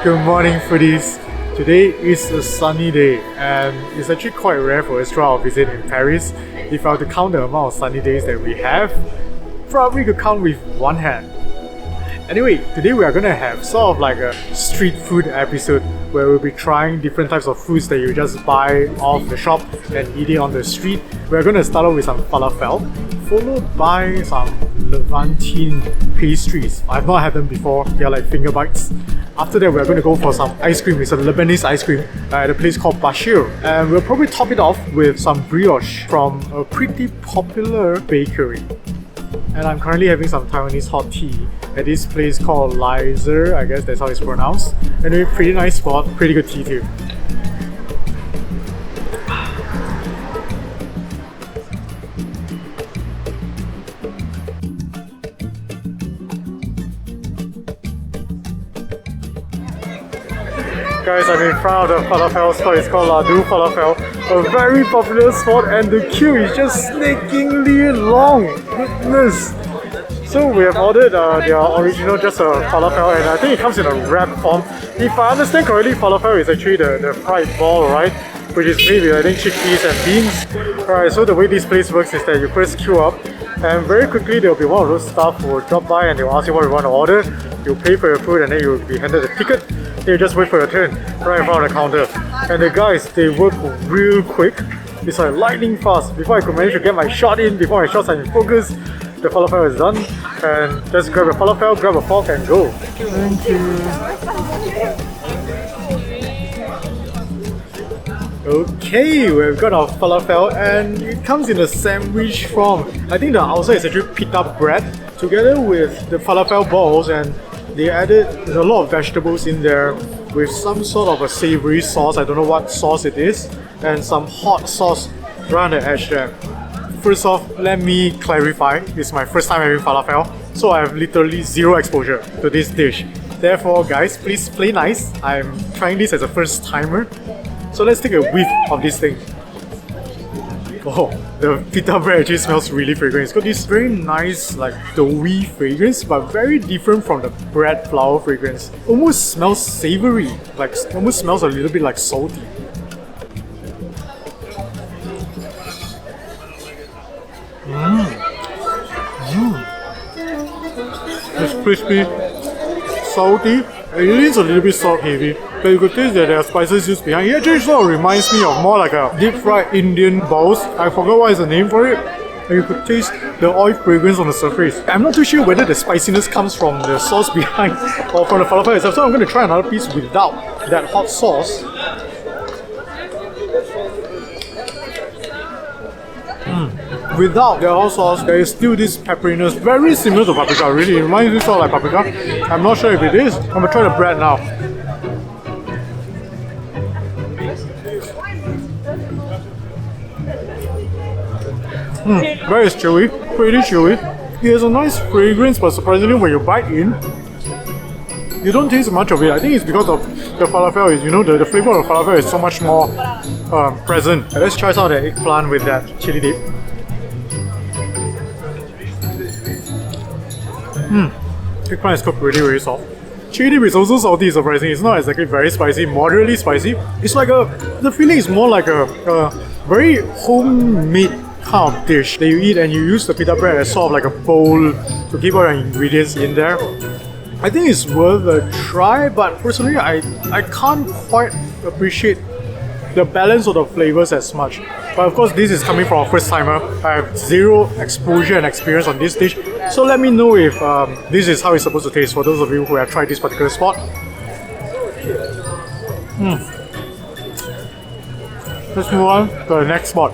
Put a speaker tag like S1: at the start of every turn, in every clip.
S1: Good morning, foodies. Today is a sunny day and it's actually quite rare for us to our visit in Paris. If I were to count the amount of sunny days that we have, probably could count with one hand. Anyway, today we are going to have sort of like a street food episode where we'll be trying different types of foods that you just buy off the shop and eat it on the street. We're going to start off with some falafel, followed by some Levantine pastries. I've not had them before, they're like finger bites. After that, we're going to go for some ice cream. It's a Lebanese ice cream at a place called Bachir. And we'll probably top it off with some brioche from a pretty popular bakery. And I'm currently having some Taiwanese hot tea at this place called Rosiers, I guess that's how it's pronounced. Anyway, pretty nice spot, pretty good tea too. Guys, I'm in front of the Falafel spot. It's called L'As du Fallafell, a very popular spot, and the queue is just snakingly long. Goodness! So we have ordered their original just a falafel, and I think it comes in a wrap form. If I understand correctly, falafel is actually the fried ball, right? Which is made with, I think, chickpeas and beans. Alright, so the way this place works is that you first queue up, and very quickly there will be one of those staff who will drop by and they will ask you what you want to order. You pay for your food and then you'll be handed a ticket. Then you just wait for your turn right in front of the counter. And the guys, they work real quick. It's like lightning fast. Before I could manage to get my shot in, before my shots are in focus, the falafel is done. And just grab a falafel, grab a fork and go. Thank you. Okay, we've got our falafel and it comes in a sandwich form. I think the outside is actually pita bread together with the falafel balls, and they added a lot of vegetables in there with some sort of a savory sauce. I don't know what sauce it is, and some hot sauce right on the edge there. First off, let me clarify, it's my first time having falafel, so I have literally zero exposure to this dish. Therefore guys, please play nice. I'm trying this as a first timer. So let's take a whiff of this thing. Oh, the pita bread actually smells really fragrant. It's got this very nice, like, doughy fragrance, but very different from the bread flour fragrance. Almost smells savory, like almost smells a little bit like salty. It's crispy, salty, it is a little bit salt heavy, but you could taste that there are spices used behind. It actually sort of reminds me of more like a deep fried Indian balls. I forgot what is the name for it. And you could taste the oil fragrance on the surface. I'm not too sure whether the spiciness comes from the sauce behind or from the falafel itself, so I'm going to try another piece without that hot sauce. Without the hot sauce, there is still this pepperiness, very similar to paprika, really. It reminds me sort of like paprika. I'm not sure if it is. I'm gonna try the bread now. Bread is chewy, pretty chewy. It has a nice fragrance, but surprisingly when you bite in, you don't taste much of it. I think it's because of the falafel is, you know, the flavor of the falafel is so much more present. And let's try some of the eggplant with that chili dip. Eggplant is cooked really soft. Chili dip is also salty, surprisingly. It's not exactly very spicy, moderately spicy. It's like the feeling is more like a very homemade kind of dish that you eat, and you use the pita bread as sort of like a bowl to keep all your ingredients in there. I think it's worth a try, but personally I can't quite appreciate the balance of the flavors as much. But of course, this is coming from a first timer. I have zero exposure and experience on this dish, so let me know if this is how it's supposed to taste for those of you who have tried this particular spot. Let's move on to the next spot.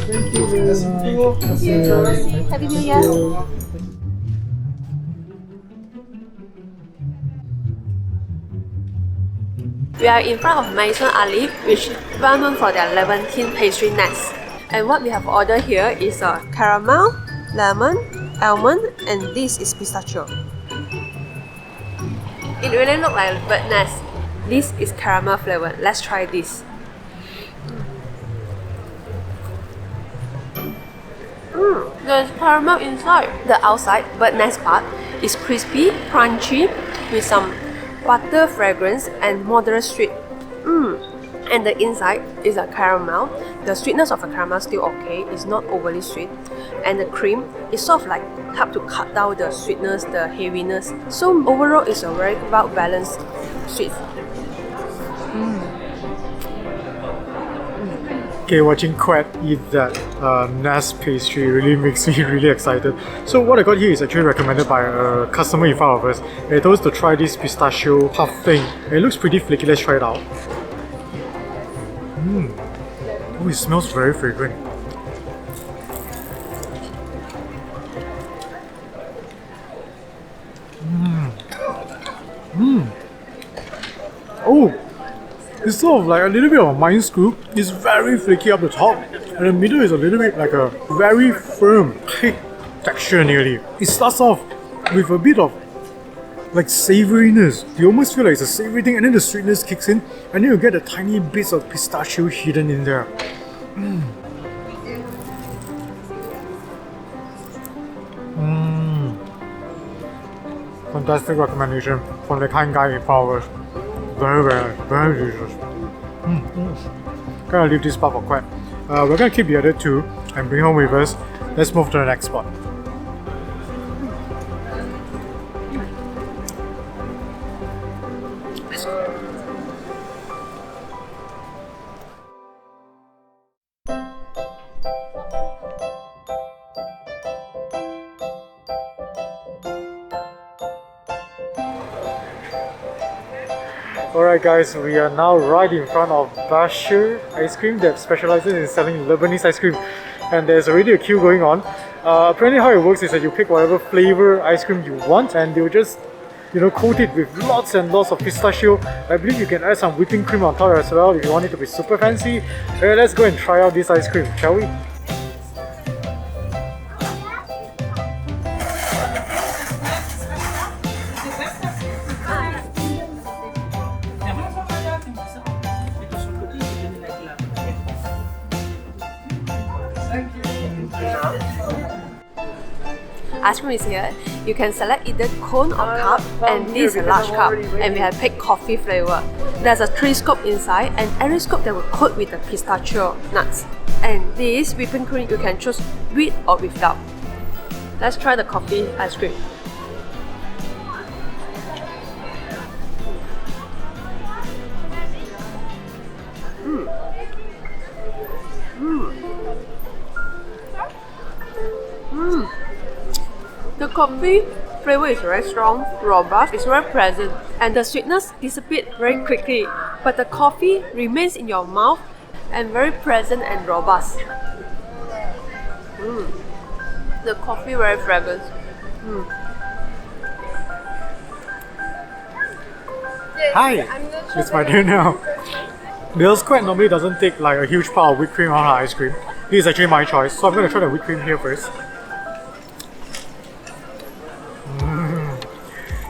S1: Thank you very much.
S2: Happy New Year. We are in front of Maison Aleph, which is well known for their Levantine pastry nuts. And what we have ordered here is a caramel, lemon, almond, and this is pistachio. It really looks like bird nest. This is caramel flavor. Let's try this. There's caramel inside. The outside, but nice part, is crispy, crunchy, with some butter fragrance and moderate sweet. And the inside is a caramel. The sweetness of the caramel is still okay. It's not overly sweet. And the cream is sort of like help to cut down the sweetness, the heaviness. So overall, it's a very well balanced sweet.
S1: Okay, watching Quet eat that L'As pastry really makes me really excited. So what I got here is actually recommended by a customer in front of us. They told us to try this pistachio puff thing. It looks pretty flaky. Let's try it out. Oh, it smells very fragrant. Oh! It's sort of like a little bit of a mind screw. It's very flaky up the top, and the middle is a little bit like a very firm, thick texture nearly. It starts off with a bit of like savouriness. You almost feel like it's a savoury thing, and then the sweetness kicks in, and then you get the tiny bits of pistachio hidden in there. Fantastic recommendation from the kind guy in front of us. Very delicious. Gonna leave this part for Quet. We're gonna keep the other two and bring home with us. Let's move to the next spot. Alright guys, we are now right in front of Bachir ice cream that specializes in selling Lebanese ice cream, and there's already a queue going on. Apparently how it works is that you pick whatever flavor ice cream you want, and they'll just coat it with lots and lots of pistachio. I believe you can add some whipping cream on top as well if you want it to be super fancy. Let's go and try out this ice cream, shall we?
S2: Ice cream is here. You can select either cone or cup, and this is a large cup, and we have picked coffee flavor. There's a 3 scoop inside, and every scoop that will coat with the pistachio nuts. And this whipping cream you can choose with or without. Let's try the coffee ice cream. The coffee flavor is very strong, robust, it's very present, and the sweetness dissipates very quickly, but the coffee remains in your mouth and very present and robust. The coffee very fragrant.
S1: Hi, it's my turn now. Because Quet normally doesn't take like a huge pile of whipped cream on her ice cream. This is actually my choice, so I'm going to try the whipped cream here first.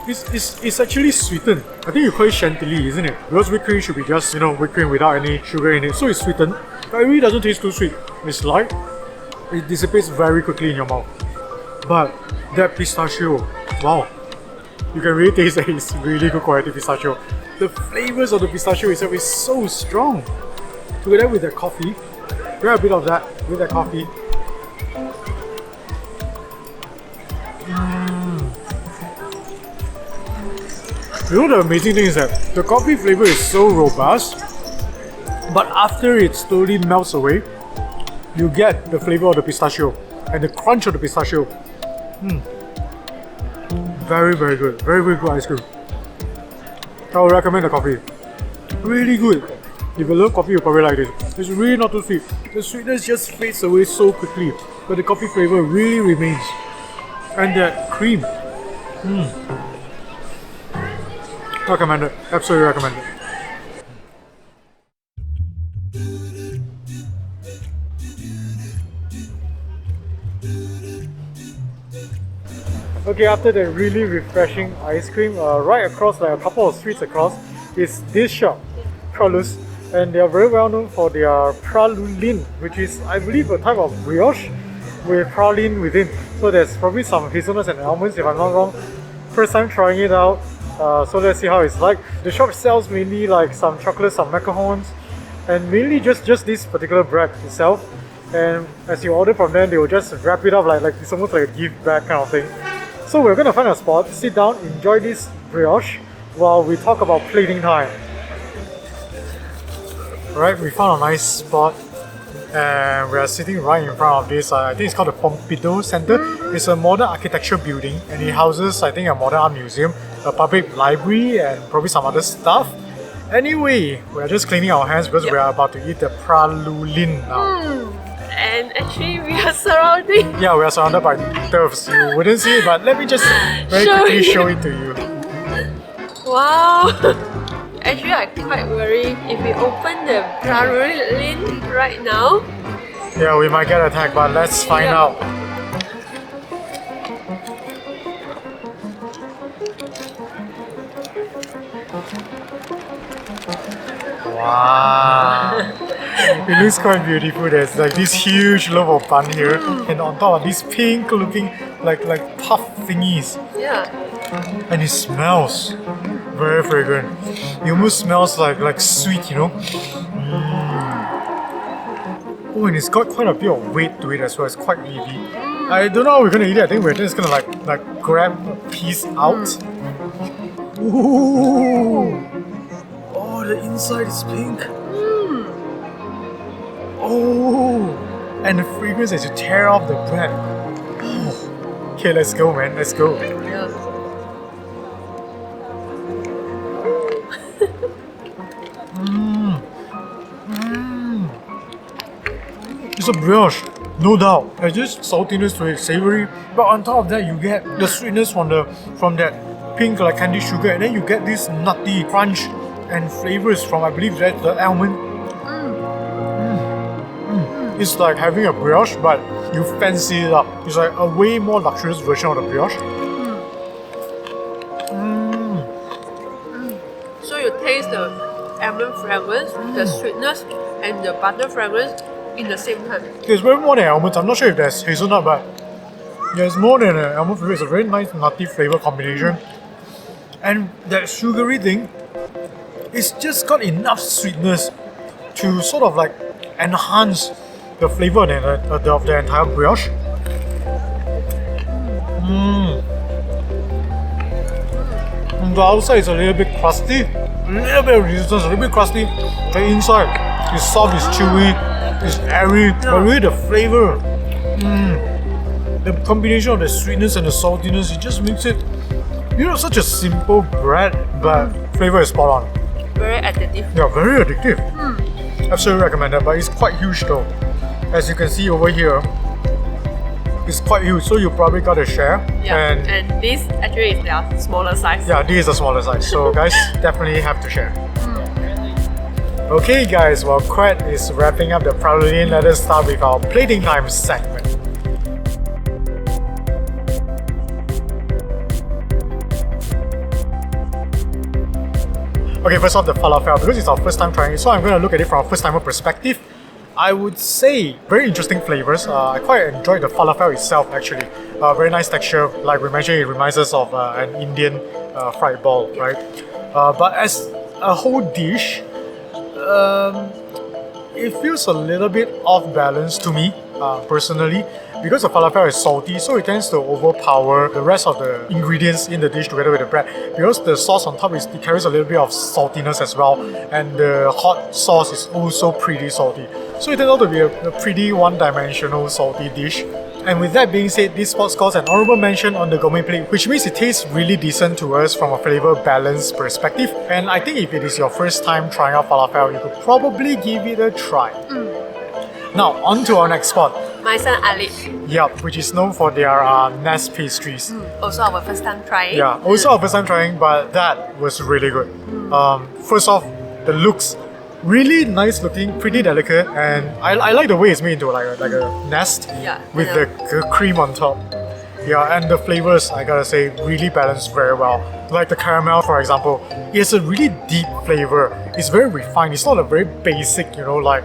S1: It's actually sweetened. I think you call it chantilly, isn't it? Because whipped cream should be just, whipped cream without any sugar in it. So it's sweetened, but it really doesn't taste too sweet. It's light, it dissipates very quickly in your mouth. But that pistachio, wow. You can really taste that it's really good quality pistachio. The flavors of the pistachio itself is so strong. Together with the coffee, grab a bit of that with the coffee. The amazing thing is that the coffee flavor is so robust, but after it slowly melts away, you get the flavor of the pistachio and the crunch of the pistachio. Very good, very good ice cream. I would recommend the coffee. Really good. If you love coffee, you'll probably like this. It's really not too sweet. The sweetness just fades away so quickly, but the coffee flavor really remains. And that cream. Recommend it. Absolutely recommend it. Okay, after the really refreshing ice cream, right across, like a couple of streets across, is this shop, Pralus, and they are very well known for their Praluline, which is, I believe, a type of brioche with praline within. So there's probably some hazelnuts and almonds, if I'm not wrong. First time trying it out, so let's see how it's like. The shop sells mainly like some chocolate, some macarons, and mainly just this particular bread itself. And as you order from them, they will just wrap it up like it's almost like a gift bag kind of thing. So we're gonna find a spot, sit down, enjoy this brioche while we talk about plating time. Alright, we found a nice spot and we are sitting right in front of this, I think it's called the Pompidou Center. It's a modern architecture building and it houses, I think, a modern art museum, a public library and probably some other stuff. Anyway, we're just cleaning our hands because we are about to eat the Praluline now.
S2: And actually we are surrounded.
S1: Yeah, we are surrounded by turfs. You wouldn't see it, but let me just very quickly show it to you.
S2: Wow! Actually, I'm quite worried if we open the Praline right now.
S1: Yeah, we might get attacked, but let's find out. Wow! It looks quite beautiful. There's like this huge loaf of bun here, and on top of these pink looking like puff thingies.
S2: Yeah.
S1: And it smells very fragrant. It almost smells like sweet, you know. Oh, and it's got quite a bit of weight to it as well. It's quite heavy. I don't know how we're gonna eat it. I think we're just gonna like grab a piece out. Ooh! Oh, the inside is pink. Oh, and the fragrance as you tear off the bread. Oh. Okay, let's go, man. Let's go.
S2: Yeah.
S1: It's a brioche, no doubt. There's just saltiness to it, savory. But on top of that, you get the sweetness from that pink like candy sugar, and then you get this nutty crunch and flavors from, I believe, that's the almond. It's like having a brioche, but you fancy it up. It's like a way more luxurious version of the brioche.
S2: So you taste the almond fragrance, the sweetness, and the butter fragrance in the same time.
S1: There's very more than almonds. I'm not sure if there's hazelnut, but there's more than an almond flavor. It's a very nice nutty flavor combination. And that sugary thing, it's just got enough sweetness to sort of like enhance the flavor of the entire brioche. The outside is a little bit crusty, a little bit of resistance, a little bit crusty. The inside is soft, it's chewy, it's airy, but really the flavor, the combination of the sweetness and the saltiness, it just makes it, you know, such a simple bread, but flavor is spot on.
S2: Very addictive.
S1: Yeah, very addictive. Absolutely recommended, but it's quite huge though. As you can see over here, it's quite huge, so you probably got to share.
S2: Yeah, and this actually is their smaller size.
S1: Yeah, this is a smaller size, so guys definitely have to share. Okay guys, while Quet is wrapping up the Praline, let us start with our plating time segment. Okay, first off the falafel, because it's our first time trying it, so I'm going to look at it from a first timer perspective. I would say very interesting flavors. I quite enjoyed the falafel itself actually. Very nice texture, like we mentioned, it reminds us of an Indian fried ball, right? But as a whole dish, it feels a little bit off balance to me personally, because the falafel is salty, so it tends to overpower the rest of the ingredients in the dish together with the bread. Because the sauce on top it carries a little bit of saltiness as well, and the hot sauce is also pretty salty. So it turns out to be a pretty one-dimensional salty dish. And with that being said, this spot scores an honorable mention on the gourmet plate, which means it tastes really decent to us from a flavor balance perspective. And I think if it is your first time trying out falafel, you could probably give it a try. Now, on to our next spot.
S2: Maison Aleph.
S1: Yep, which is known for their Nest pastries.
S2: Also our first time trying.
S1: Yeah, also our first time trying, but that was really good. First off, the looks, really nice looking, pretty delicate, and I like the way it's made into like a nest with the cream on top. Yeah, and the flavors, I gotta say, really balanced very well. Like the caramel, for example, it has a really deep flavor. It's very refined. It's not a very basic, like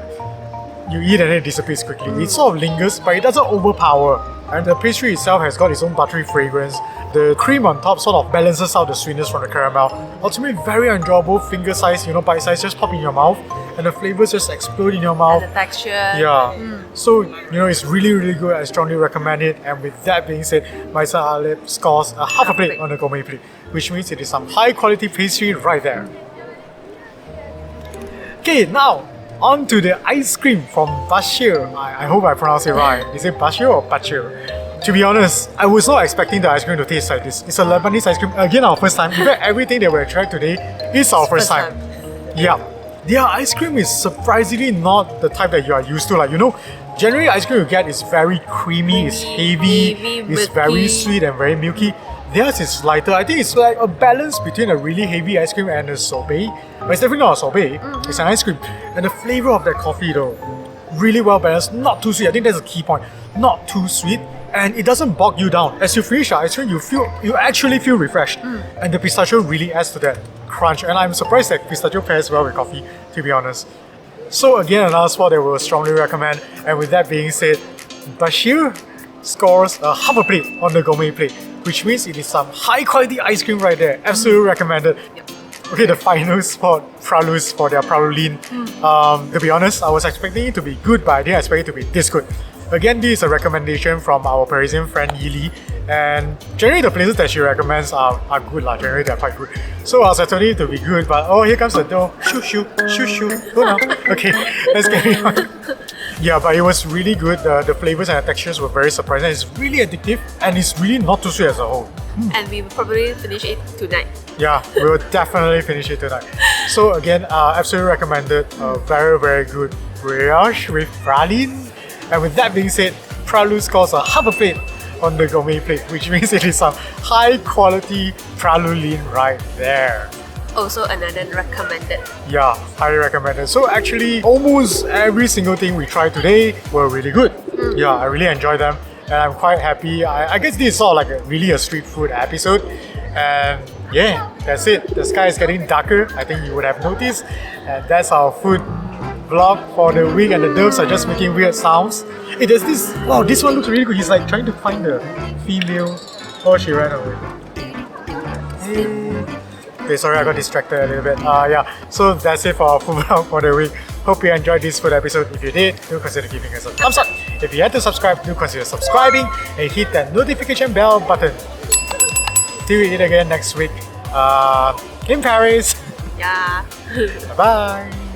S1: you eat and it disappears quickly. It sort of lingers, but it doesn't overpower. And the pastry itself has got its own buttery fragrance. The cream on top sort of balances out the sweetness from the caramel. Ultimately, very enjoyable, finger size, bite size, just pop in your mouth, and the flavors just explode in your mouth.
S2: And the texture.
S1: Yeah. So, it's really, really good. I strongly recommend it. And with that being said, Maison Aleph scores a half a plate on the gourmet plate, which means it is some high quality pastry right there. Okay, now on to the ice cream from Bachir. I hope I pronounce it right. Is it Bachir or Bachir? To be honest, I was not expecting the ice cream to taste like this. It's a Lebanese ice cream. Again, our first time. In fact, everything that we tried today is our first time. Yeah. Their ice cream is surprisingly not the type that you are used to. Generally ice cream you get is very creamy, it's heavy, it's very sweet and very milky. Theirs is lighter. I think it's like a balance between a really heavy ice cream and a sorbet. But it's definitely not a sorbet, it's an ice cream. And the flavour of that coffee though, really well balanced, not too sweet. I think that's a key point. Not too sweet. And it doesn't bog you down. As you finish the ice cream, you actually feel refreshed. And the pistachio really adds to that crunch. And I'm surprised that pistachio pairs well with coffee, to be honest. So again, another spot that we will strongly recommend. And with that being said, Bachir scores a half a plate on the gourmet plate, which means it is some high quality ice cream right there. Absolutely recommended. Okay, the final spot, Pralus for their Praluline. To be honest, I was expecting it to be good, but I didn't expect it to be this good. Again, this is a recommendation from our Parisian friend Yili, and generally the places that she recommends are good lah. Generally they're quite good. So I was expecting it to be good, but oh, here comes the door. Shoo shoo, shoo shoo. Go now. Okay, let's get it on. Yeah, but it was really good. The flavors and the textures were very surprising. It's really addictive and it's really not too sweet as a whole.
S2: And we will probably finish it tonight.
S1: Yeah, we will definitely finish it tonight. So again, absolutely recommended. Very, very good brioche with praline. And with that being said, Pralus scores a half a plate on the gourmet plate, which means it is some high quality praluline right there.
S2: Also another recommended.
S1: Yeah, highly recommended. So actually, almost every single thing we tried today were really good. Yeah, I really enjoyed them and I'm quite happy. I guess this is sort of like really a street food episode. And yeah, that's it. The sky is getting darker, I think you would have noticed. And that's our food vlog for the week, and the doves are just making weird sounds. There's this, wow, this one looks really good. He's like trying to find the female. Oh, she ran away. Okay, sorry, I got distracted a little bit. Yeah, so that's it for our food vlog for the week. Hope you enjoyed this food episode. If you did, do consider giving us a thumbs up. If you had to subscribe, do consider subscribing and hit that notification bell button. Till we eat again next week in Paris.
S2: Yeah.
S1: Bye-bye.